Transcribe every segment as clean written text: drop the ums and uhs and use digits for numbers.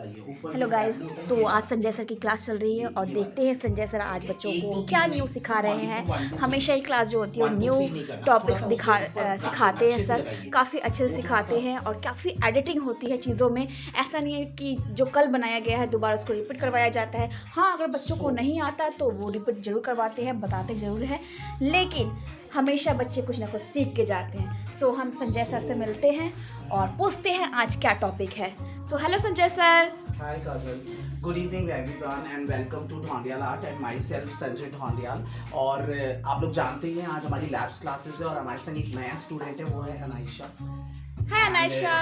Hello guys, तो आज Sanjay sir की क्लास चल रही है और देखते हैं संजय सर आज बच्चों को क्या न्यू सिखा रहे हैं। हमेशा ही क्लास जो होती है न्यू टॉपिक्स सिखाते हैं सर, काफ़ी अच्छे से सिखाते हैं और काफ़ी एडिटिंग होती है चीज़ों में। ऐसा नहीं है कि जो कल बनाया गया है दोबारा उसको रिपीट करवाया जाता है। हाँ, अगर बच्चों को नहीं आता तो वो रिपीट ज़रूर करवाते हैं, बताते ज़रूर हैं, लेकिन हमेशा बच्चे कुछ ना कुछ सीख के जाते हैं। सो हम संजय सर से मिलते हैं और पूछते हैं आज क्या टॉपिक है। So hello Sanjay sir. Hi Kajal, good evening everyone and welcome to Dhondial Art and myself Sanjay Dhoundiyal. और आप लोग जानते ही हैं आज हमारी लैब्स क्लासेस है और हमारे संग एक नया स्टूडेंट है, वो है Anaisha. Hi Anaisha.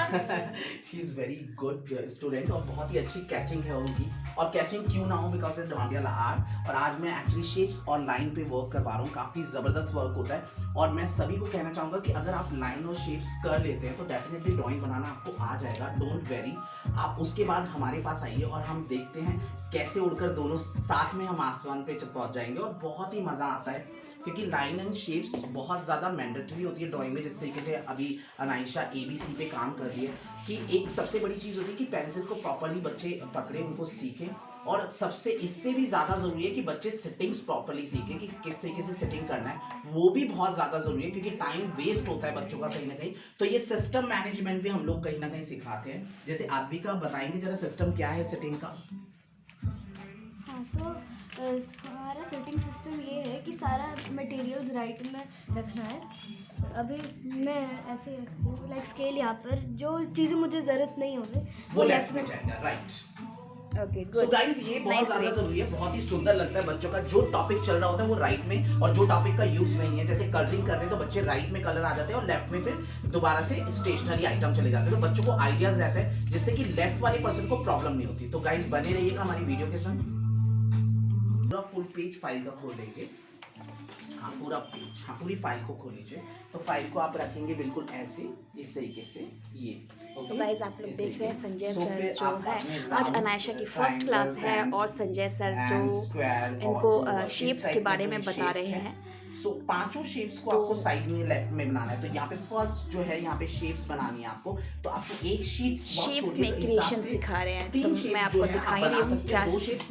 She is very good student और बहुत ही अच्छी कैचिंग है उनकी। और कैचिंग क्यों ना हो, बिकॉज इज ढोंडियाल आर्ट। और आज मैं एक्चुअली शेप्स और लाइन पे वर्क करवा रहा हूँ, काफ़ी ज़बरदस्त वर्क होता है। और मैं सभी को कहना चाहूँगा कि अगर आप लाइन और शेप्स कर लेते हैं तो डेफिनेटली ड्राइंग बनाना आपको आ जाएगा। डोंट वेरी, आप उसके बाद हमारे पास आइए और हम देखते हैं कैसे उड़कर दोनों साथ में हम आसमान पे पहुंच जाएंगे और बहुत ही मज़ा आता है। क्योंकि लाइन एंड शेप्स बहुत ज़्यादा मैंडेटरी होती है ड्राइंग में। जिस तरीके से अभी अनाइशा ABC पे काम कर रही है कि एक सबसे बड़ी चीज़ होती है कि पेंसिल को प्रॉपरली बच्चे पकड़े, उनको सीखें। और सबसे इससे भी ज़्यादा ज़रूरी है कि बच्चे सेटिंग्स प्रॉपरली सीखें कि किस तरीके से सेटिंग करना है, वो भी बहुत ज़्यादा ज़रूरी है क्योंकि टाइम वेस्ट होता है बच्चों का कहीं ना कहीं। तो ये सिस्टम मैनेजमेंट भी हम लोग कहीं ना कहीं सिखाते हैं। जैसे आद्विका बताएंगे जरा सिस्टम क्या है सेटिंग का। हाँ, तो हमारा सेटिंग सिस्टम ये है कि सारा मटेरियल्स राइट में रखना है। अभी मैं ऐसे रखती हूँ, लाइक स्केल यहाँ पर जो चीज़ें मुझे ज़रूरत नहीं होगी वो लेफ्ट में जाएगा, राइट। ओके, सो गाइस, ये बहुत ज्यादा जरूरी है, बहुत ही सुंदर लगता है बच्चों का। जो टॉपिक चल रहा होता है वो राइट में, और जो टॉपिक का यूज नहीं है, जैसे कलरिंग कर रहे हैं तो बच्चे राइट में कलर आ जाते हैं और लेफ्ट में फिर दोबारा से स्टेशनरी आइटम चले जाते हैं। तो बच्चों को आइडियाज रहता है जिससे कि लेफ्ट वाले पर्सन को प्रॉब्लम नहीं होती। तो गाइस बने रहिएगा हमारी वीडियो के संग। पूरा फुल पेज फाइल का खोल लेंगे। हाँ, पूरा पेज, हाँ पूरी फाइल को खोल लीजिए। तो फाइल को आप रखेंगे बिल्कुल ऐसे, इस तरीके से ये। सो गाइस, आप लोग देख रहे हैं संजय सर जो है, आज अनाइशा की फर्स्ट क्लास है और संजय सर जो इनको शेप्स के बारे में बता रहे हैं। सो पांचों शेप्स को आपको साइड में लेफ्ट में बनाना है। तो यहाँ पे फर्स्ट जो है, यहाँ पे शेप्स बनानी है आपको। तो आपको एक शीट शेप्स में क्रिएशन सिखा रहे हैं, तो मैं आपको दिखा ही रही हूँ क्या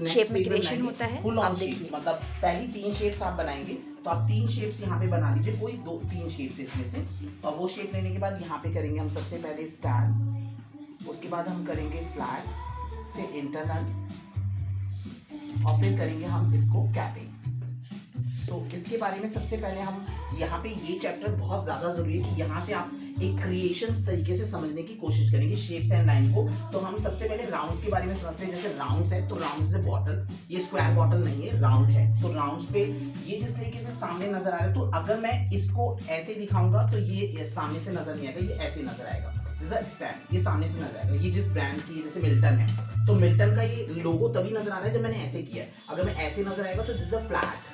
शेप में क्रिएशन होता है। फुल ऑन शेप्स, मतलब पहली 3 शेप्स आप बनाएंगे तो आप 3 शेप्स यहाँ पे बना लीजिए, कोई 2-3 शेप्स इसमें से। और वो शेप लेने के बाद यहाँ पे करेंगे हम सबसे पहले स्टैंड, उसके बाद हम करेंगे फ्लैट, फिर इंटरनल, और फिर करेंगे हम इसको कैपिंग। तो इसके बारे में सबसे पहले हम यहाँ पे, ये चैप्टर बहुत ज्यादा जरूरी है कि यहाँ से आप एक क्रिएशंस तरीके से समझने की कोशिश करेंगे शेप्स एंड लाइन को। तो हम सबसे पहले राउंड्स के बारे में समझते हैं। जैसे राउंड्स है तो राउंड्स है बॉटल, ये स्क्वायर बॉटल नहीं है, राउंड है। तो राउंड्स पे ये जिस तरीके से सामने नजर आ रहा है, तो अगर मैं इसको ऐसे दिखाऊंगा तो ये सामने से नजर नहीं आएगा, ये ऐसे नजर आएगा। जैसे स्टैंड, ये सामने से नजर आएगा। ये जिस ब्रांड की, जैसे मिल्टन है तो मिल्टन का ये लोगो तभी नजर आ रहा है जब मैंने ऐसे किया है। अगर मैं ऐसे नजर आएगा तो दिस इज फ्लैट,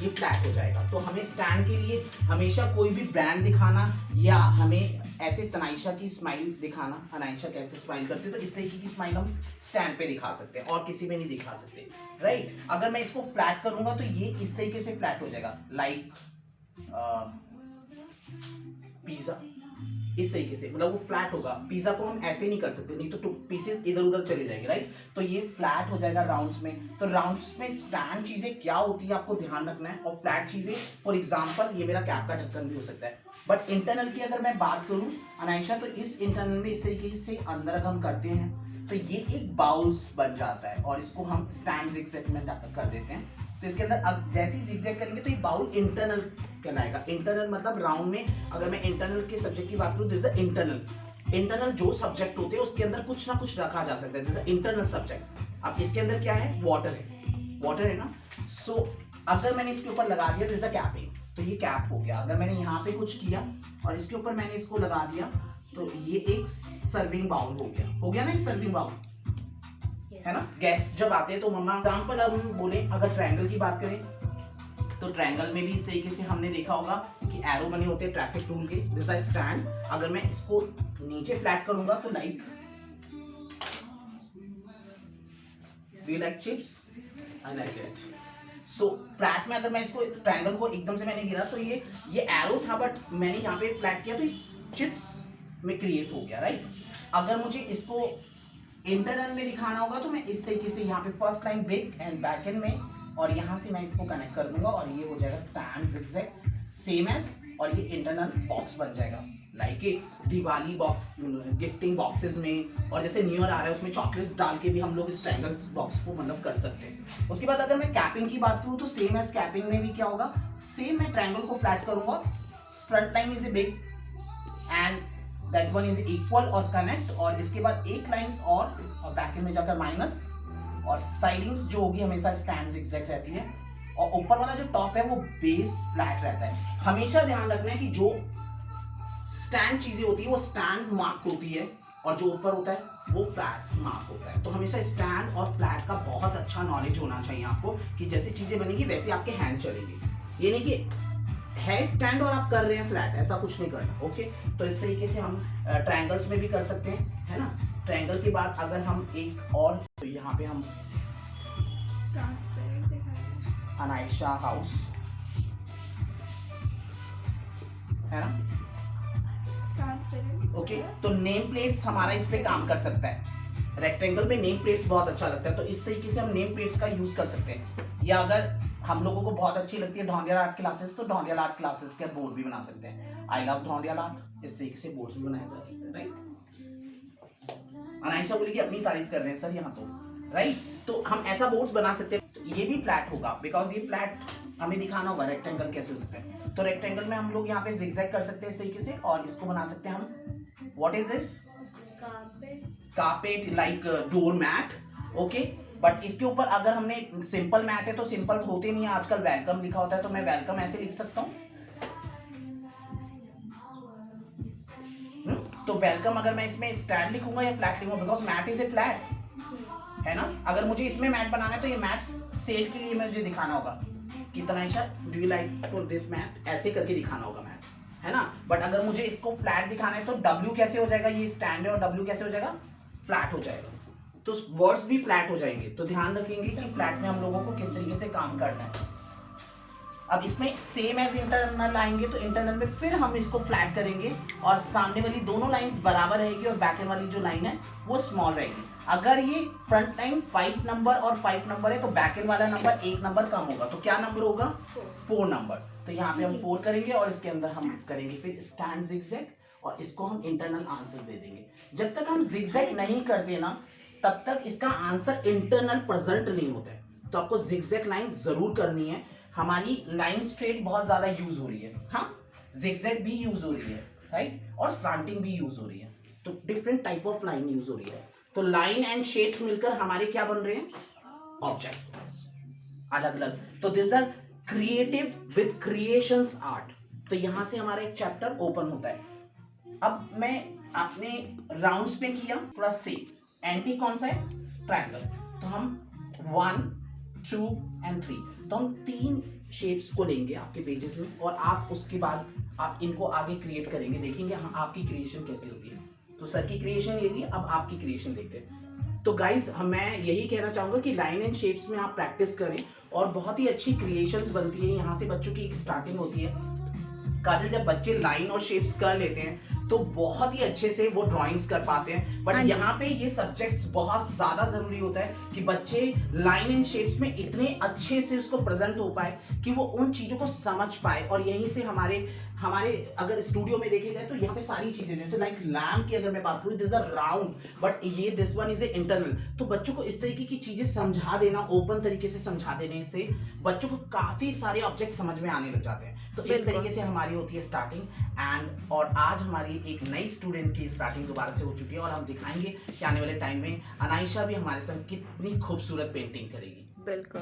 ये फ्लैट हो जाएगा। तो हमें स्टैंड के लिए हमेशा कोई भी ब्रांड दिखाना या हमें ऐसे तनाइशा की स्माइल दिखाना, अनाइशा कैसे स्माइल करती है, तो इस तरीके की स्माइल हम स्टैंड पे दिखा सकते हैं और किसी में नहीं दिखा सकते, राइट। अगर मैं इसको फ्लैट करूंगा तो ये इस तरीके से फ्लैट हो जाएगा, लाइक पिज्जा, इस तरीके से, मतलब वो फ्लैट होगा। पिज्जा को हम ऐसे नहीं कर सकते, नहीं तो पीसेस इधर उधर चले जाएंगे, राइट। तो ये फ्लैट हो जाएगा राउंड्स में। तो राउंड्स में स्टैंड चीजें क्या होती है आपको ध्यान रखना है, और फ्लैट चीजें, फॉर एग्जांपल ये मेरा कैप का ढक्कन भी हो सकता है। बट इंटरनल की अगर मैं बात करूं अनाइशा, तो इस इंटरनल में इस तरीके से अंदर अगर हम करते हैं तो ये एक बाउल्स बन जाता है और इसको हम स्टैंड जिगजैग में कर देते हैं। तो इसके अंदर अब जैसे ही जिगजैग करेंगे तो ये बाउल इंटरनल कहलाएगा। इंटरनल मतलब राउंड में, अगर मैं इंटरनल के सब्जेक्ट की बात करूं, दिस इज इंटरनल। इंटरनल जो सब्जेक्ट होते हैं उसके अंदर कुछ ना कुछ रखा जा सकता है, दिस इज इंटरनल सब्जेक्ट। अब इसके अंदर क्या है, वाटर है, वाटर है ना। सो अगर मैंने इसके ऊपर लगा दिया दिस इज कैपिंग, तो ये कैप हो गया। अगर मैंने यहाँ पे कुछ किया और इसके ऊपर मैंने इसको लगा दिया तो ये एक सर्विंग बाउल हो गया ना, एक सर्विंग बाउल है ना। गेस्ट जब आते हैं तो मम्मा, एग्जाम्पल अब हम बोले अगर ट्रायंगल की बात करें तो ट्रायंगल में भी इस तरीके से हमने देखा होगा कि एरो बने होते हैं ट्रैफिक रूल के, दिस इज स्टैंड। अगर मैं इसको नीचे फ्लैट करूंगा तो like, do you like chips, I like it. So flat में अगर मैं इसको ट्रायंगल को एकदम से मैंने गिरा तो ये एरो था, बट मैंने यहाँ पे फ्लैट किया तो चिप्स में क्रिएट हो गया, राइट। अगर मुझे इसको इंटरनल में दिखाना होगा तो मैं इस तरीके से यहाँ पे first line big and back and में, और यहाँ से मैं इसको कनेक्ट कर दूंगा और ये हो जाएगा स्टैंड जिगजैग सेम एज, और ये इंटरनल बॉक्स बन जाएगा like a Diwali box, gifting boxes में, और जैसे न्यू ईयर आ रहा है उसमें चॉकलेट्स डाल के भी हम लोग इस ट्रायंगल बॉक्स को मतलब कर सकते हैं। उसके बाद अगर मैं कैपिंग की बात करूँ तो सेम एज कैपिंग में भी क्या होगा, सेम मैं ट्रायंगल को फ्लैट करूंगा, front line is a big and that one is equal और कनेक्ट, और इसके बाद एक लाइंस और बैक एंड में जाकर माइनस, और साइडिंग्स जो होगी हमेशा स्टैंड जिगजैग रहती है, और ऊपर वाला जो टॉप है वो बेस फ्लैट रहता है। हमेशा ध्यान रखना है कि जो स्टैंड चीजें होती है वो स्टैंड मार्क होती है, और जो ऊपर होता है वो फ्लैट मार्क होता है। तो हमेशा स्टैंड और फ्लैट का बहुत अच्छा नॉलेज होना चाहिए आपको, कि जैसी चीजें बनेगी वैसे आपके हैंड चलेगी। ये नहीं कि है स्टैंड और आप कर रहे हैं फ्लैट, ऐसा कुछ नहीं करना। ओके, तो इस तरीके से हम ट्रायंगल्स में भी कर सकते हैं, है ना। ट्रायंगल के बाद अगर हम एक और, तो यहाँ पे हम अनायशा हाउस, है ना। ओके, तो नेम प्लेट्स हमारा इस पे काम कर सकता है। रेक्टेंगल में नेम प्लेट्स बहुत अच्छा लगता है, तो इस तरीके से हम नेम प्लेट्स का यूज कर सकते हैं। या अगर हम लोगों को बहुत अच्छी लगती है ढोंडियल आर्ट क्लासेस, तो ढोंडियल आर्ट क्लासेस के बोर्ड भी बना सकते हैं। आई लव ढोंडियल आर्ट, इस तरीके से बोर्ड्स भी बनाए जा सकते हैं, राइट। अनायशा बोली कि अपनी तारीफ कर रहे हैं सर यहाँ तो, राइट। तो हम ऐसा बोर्ड्स बना सकते हैं। तो ये भी फ्लैट होगा, बिकॉज ये फ्लैट हमें दिखाना होगा रेक्टेंगल कैसे उस पर। तो रेक्टेंगल में हम लोग यहाँ पे जिगजैग कर सकते हैं इस तरीके से, और इसको बना सकते हैं हम, what is this, carpet like door mat. Okay, but इसके ऊपर अगर हमने सिंपल मैट है तो सिंपल होते नहीं है, आजकल वेलकम लिखा होता है, तो मैं वेलकम ऐसे लिख सकता हूँ। तो वेलकम अगर मैं इसमें स्टैंड लिखूंगा या फ्लैट लिखूंगा, because mat is a flat, है ना। अगर मुझे इसमें मैट बनाना है तो ये मैट सेल के लिए मुझे दिखाना होगा, कितना ऐसा do you like for this mat, ऐसे करके दिखाना होगा मैट, है ना। बट अगर मुझे इसको फ्लैट दिखाना है तो W कैसे हो जाएगा, ये स्टैंड है और W कैसे हो जाएगा, फ्लैट हो जाएगा। तो वर्ड्स भी फ्लैट हो जाएंगे। तो ध्यान रखेंगे कि फ्लैट में हम लोगों को किस तरीके से काम करना है। अब इसमें सेम एज इंटरनल आएंगे, तो इंटरनल में फिर हम इसको फ्लैट करेंगे, और सामने वाली दोनों लाइंस बराबर रहेगी, और बैक एंड वाली जो लाइन है वो स्मॉल रहेगी। अगर ये फ्रंट लाइन 5 नंबर और 5 नंबर है तो बैक एंड वाला नंबर 1 नंबर कम होगा, तो क्या नंबर होगा, 4 नंबर। तो यहाँ पे हम 4 करेंगे, और इसके अंदर हम करेंगे फिर स्टैंड जिगजैग, और इसको हम इंटरनल आंसर दे देंगे। जब तक हम जिगजैग नहीं करते ना, तब तक इसका आंसर इंटरनल प्रेजेंट नहीं होता है। तो आपको जिगजैग लाइन जरूर करनी है। हमारी लाइन स्ट्रेट बहुत ज्यादा यूज हो रही है, हाँ, जिगजैग भी यूज हो रही है, राइट, और स्लांटिंग भी यूज हो रही है। तो different type of line use हो रही है। तो लाइन एंड शेप्स मिलकर हमारे क्या बन रहे हैं, ऑब्जेक्ट, अलग अलग। तो this are creative with creations art. तो यहां से हमारा एक चैप्टर ओपन होता है। अब मैं आपने राउंड्स में किया थोड़ा सेप, एंटी कौन सा है, ट्रायंगल। तो हम 1 2 and 3, तो हम 3 शेप्स को लेंगे आपके पेजेस में, और आप उसके बाद आप इनको आगे क्रिएट करेंगे, देखेंगे हाँ आपकी क्रिएशन कैसी होती है। तो सर की क्रिएशन ये थी, अब आपकी क्रिएशन देखते हैं। तो गाइस मैं यही कहना चाहूंगा कि लाइन एंड शेप्स में आप प्रैक्टिस करें, और बहुत ही अच्छी क्रिएशंस बनती है। यहाँ से बच्चों की एक स्टार्टिंग होती है। काजल, जब बच्चे लाइन और शेप्स कर लेते हैं तो बहुत ही अच्छे से वो ड्राइंग्स कर पाते हैं। बट यहाँ पे ये सब्जेक्ट्स बहुत ज्यादा जरूरी होता है कि बच्चे लाइन एंड शेप्स में इतने अच्छे से उसको प्रेजेंट हो पाए कि वो उन चीजों को समझ पाए। और यहीं से हमारे अगर स्टूडियो में देखे जाए तो यहाँ पे सारी चीजें, जैसे लाइक लैम्प की अगर मैं बात करूँ, दिस आर राउंड, बट ये this one is a internal. तो बच्चों को इस तरीके की चीजें समझा देना, ओपन तरीके से समझा देने से बच्चों को काफी सारे ऑब्जेक्ट समझ में आने लग जाते हैं। तो इस तरीके से हमारी होती है स्टार्टिंग एंड, और आज हमारी एक नई स्टूडेंट की स्टार्टिंग दोबारा से हो चुकी है, और हम दिखाएंगे कि आने वाले टाइम में अनायशा भी हमारे साथ कितनी खूबसूरत पेंटिंग करेगी। बिल्कुल।